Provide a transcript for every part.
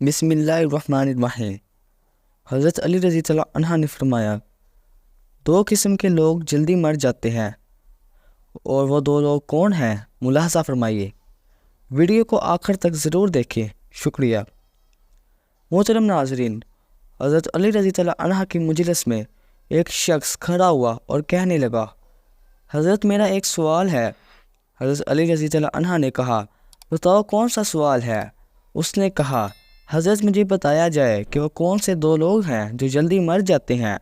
بسم اللہ الرحمن الرحیم۔ حضرت علی رضی اللہ عنہ نے فرمایا، دو قسم کے لوگ جلدی مر جاتے ہیں، اور وہ دو لوگ کون ہیں؟ ملاحظہ فرمائیے۔ ویڈیو کو آخر تک ضرور دیکھیں، شکریہ۔ محترم ناظرین، حضرت علی رضی اللہ عنہ کی مجلس میں ایک شخص کھڑا ہوا اور کہنے لگا، حضرت میرا ایک سوال ہے۔ حضرت علی رضی اللہ عنہ نے کہا، بتاؤ کون سا سوال ہے؟ اس نے کہا، حضرت مجھے بتایا جائے کہ وہ کون سے دو لوگ ہیں جو جلدی مر جاتے ہیں،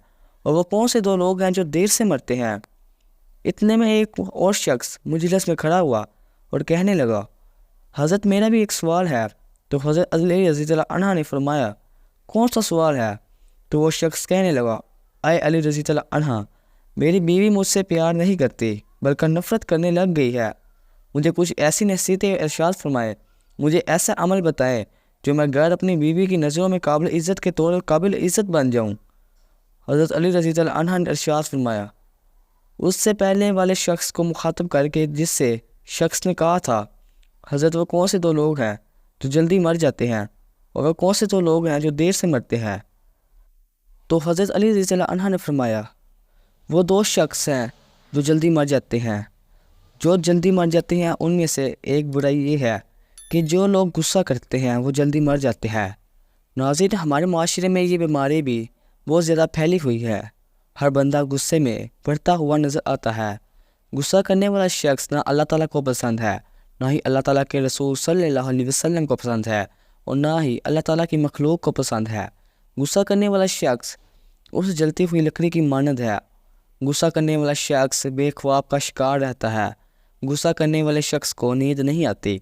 اور وہ کون سے دو لوگ ہیں جو دیر سے مرتے ہیں۔ اتنے میں ایک اور شخص مجلس میں کھڑا ہوا اور کہنے لگا، حضرت میرا بھی ایک سوال ہے۔ تو حضرت علی رضی اللہ عنہ نے فرمایا، کون سا سوال ہے؟ تو وہ شخص کہنے لگا، اے علی رضی اللہ عنہ، میری بیوی مجھ سے پیار نہیں کرتی بلکہ نفرت کرنے لگ گئی ہے۔ مجھے کچھ ایسی نصیحتیں ارشاد فرمائے، مجھے ایسا عمل بتائے جو میں غیر اپنی بیوی کی نظروں میں قابل عزت کے طور پر قابل عزت بن جاؤں۔ حضرت علی رضی اللہ عنہ نے ارشاد فرمایا، اس سے پہلے والے شخص کو مخاطب کر کے جس سے شخص نے کہا تھا، حضرت وہ کون سے دو لوگ ہیں جو جلدی مر جاتے ہیں، اور وہ کون سے دو لوگ ہیں جو دیر سے مرتے ہیں؟ تو حضرت علی رضی اللہ عنہ نے فرمایا، وہ دو شخص ہیں جو جلدی مر جاتے ہیں۔ جو جلدی مر جاتے ہیں ان میں سے ایک برائی یہ ہے کہ جو لوگ غصہ کرتے ہیں وہ جلدی مر جاتے ہیں۔ ناظرین، ہمارے معاشرے میں یہ بیماری بھی بہت زیادہ پھیلی ہوئی ہے۔ ہر بندہ غصے میں بڑھتا ہوا نظر آتا ہے۔ غصہ کرنے والا شخص نہ اللہ تعالیٰ کو پسند ہے، نہ ہی اللہ تعالیٰ کے رسول صلی اللہ علیہ وسلم کو پسند ہے، اور نہ ہی اللہ تعالیٰ کی مخلوق کو پسند ہے۔ غصہ کرنے والا شخص اس جلتی ہوئی لکڑی کی مانند ہے۔ غصہ کرنے والا شخص بے خواب کا شکار رہتا ہے۔ غصہ کرنے والے شخص کو نیند نہیں آتی۔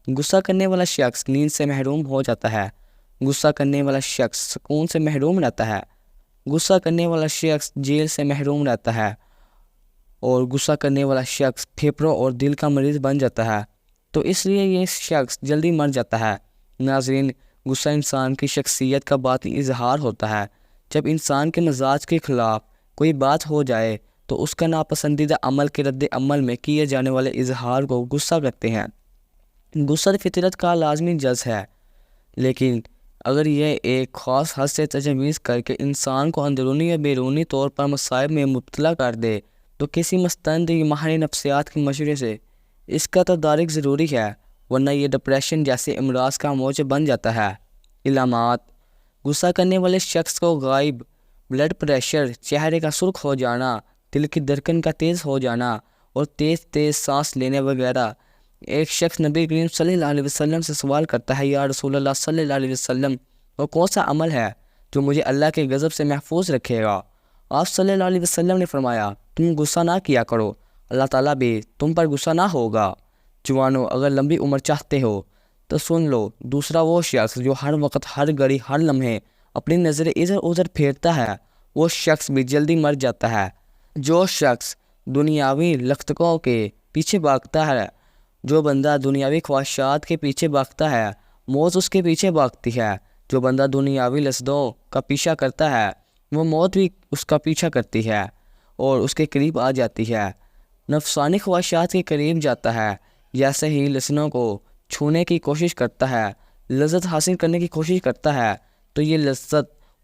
غصہ کرنے والا شخص نیند سے محروم ہو جاتا ہے۔ غصہ کرنے والا شخص سکون سے محروم رہتا ہے۔ غصہ کرنے والا شخص جیل سے محروم رہتا ہے، اور غصہ کرنے والا شخص پھیپھڑوں اور دل کا مریض بن جاتا ہے۔ تو اس لیے یہ شخص جلدی مر جاتا ہے۔ ناظرین، غصہ انسان کی شخصیت کا باطنی اظہار ہوتا ہے۔ جب انسان کے مزاج کے خلاف کوئی بات ہو جائے تو اس کا ناپسندیدہ عمل کے رد عمل میں کیے جانے والے اظہار کو غصہ کہتے ہیں۔ غصہ فطرت کا لازمی جز ہے، لیکن اگر یہ ایک خاص حد سے تجاوز کر کے انسان کو اندرونی یا بیرونی طور پر مصائب میں مبتلا کر دے تو کسی مستند یا ماہر نفسیات کے مشورے سے اس کا تدارک ضروری ہے، ورنہ یہ ڈپریشن جیسے امراض کا موجب بن جاتا ہے۔ علامات: غصہ کرنے والے شخص کو غائب بلڈ پریشر، چہرے کا سرخ ہو جانا، دل کی دھڑکن کا تیز ہو جانا، اور تیز تیز سانس لینے وغیرہ۔ ایک شخص نبی کریم صلی اللہ علیہ وسلم سے سوال کرتا ہے، یا رسول اللہ صلی اللہ علیہ وسلم، وہ کون سا عمل ہے جو مجھے اللہ کے غضب سے محفوظ رکھے گا؟ آپ صلی اللہ علیہ وسلم نے فرمایا، تم غصہ نہ کیا کرو، اللہ تعالیٰ بھی تم پر غصہ نہ ہوگا۔ جوانو، اگر لمبی عمر چاہتے ہو تو سن لو، دوسرا وہ شخص جو ہر وقت، ہر گھڑی، ہر لمحے اپنی نظریں ادھر ادھر پھیرتا ہے، وہ شخص بھی جلدی مر جاتا ہے۔ جو شخص دنیاوی لذتوں کے پیچھے بھاگتا ہے، جو بندہ دنیاوی خواہشات کے پیچھے بھاگتا ہے، موت اس کے پیچھے بھاگتی ہے۔ جو بندہ دنیاوی لذتوں کا پیچھا کرتا ہے، وہ موت بھی اس کا پیچھا کرتی ہے اور اس کے قریب آ جاتی ہے۔ نفسانی خواہشات کے قریب جاتا ہے، جیسے ہی لذتوں کو چھونے کی کوشش کرتا ہے، لذت حاصل کرنے کی کوشش کرتا ہے، تو یہ لذت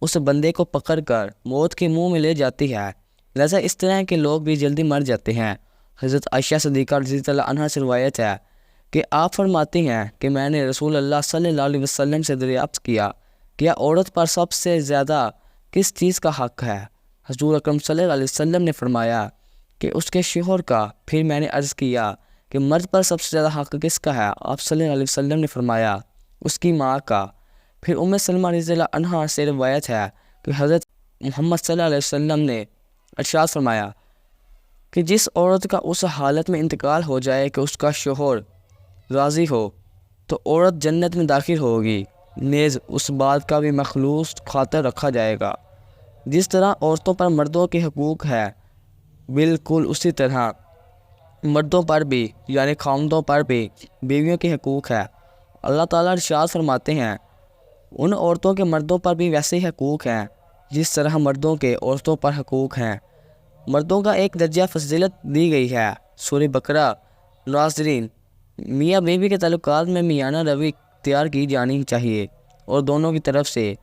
اس بندے کو پکڑ کر موت کے منہ میں لے جاتی ہے۔ لہذا اس طرح کے لوگ بھی جلدی مر جاتے ہیں۔ حضرت عائشہ صدیقہ رضی اللہ عنہا سے روایت ہے کہ آپ فرماتی ہیں کہ میں نے رسول اللہ صلی اللہ علیہ وسلم سے دریافت کیا، کیا عورت پر سب سے زیادہ کس چیز کا حق ہے؟ حضور اکرم صلی اللہ علیہ وسلم نے فرمایا کہ اس کے شوہر کا۔ پھر میں نے عرض کیا کہ مرد پر سب سے زیادہ حق کس کا ہے؟ آپ صلی اللہ علیہ وسلم نے فرمایا اس کی ماں کا۔ پھر ام سلمہ رضی اللہ عنہا سے روایت ہے کہ حضرت محمد صلی اللہ علیہ وسلم نے ارشاد فرمایا کہ جس عورت کا اس حالت میں انتقال ہو جائے کہ اس کا شوہر راضی ہو تو عورت جنت میں داخل ہوگی، نیز اس بات کا بھی مخلوص خاطر رکھا جائے گا۔ جس طرح عورتوں پر مردوں کے حقوق ہے، بالکل اسی طرح مردوں پر بھی، یعنی خاوندوں پر بھی بیویوں کے حقوق ہے۔ اللہ تعالیٰ ارشاد فرماتے ہیں، ان عورتوں کے مردوں پر بھی ویسے ہی حقوق ہیں جس طرح مردوں کے عورتوں پر حقوق ہیں۔ مردوں کا ایک درجہ فضیلت دی گئی ہے۔ سورہ بقرہ۔ ناظرین، میاں بیوی کے تعلقات میں میانہ روی اختیار کی جانی چاہیے۔ اور دونوں کی طرف سے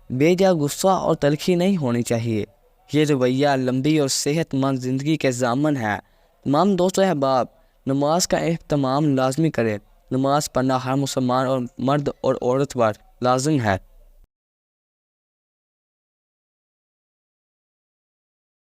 بے جا غصہ اور تلخی نہیں ہونی چاہیے۔ یہ رویہ لمبی اور صحت مند زندگی کے ضامن ہے۔ تمام دوست و احباب، نماز کا اہتمام لازمی کریں۔ نماز پڑھنا ہر مسلمان اور مرد اور عورت پر لازم ہے۔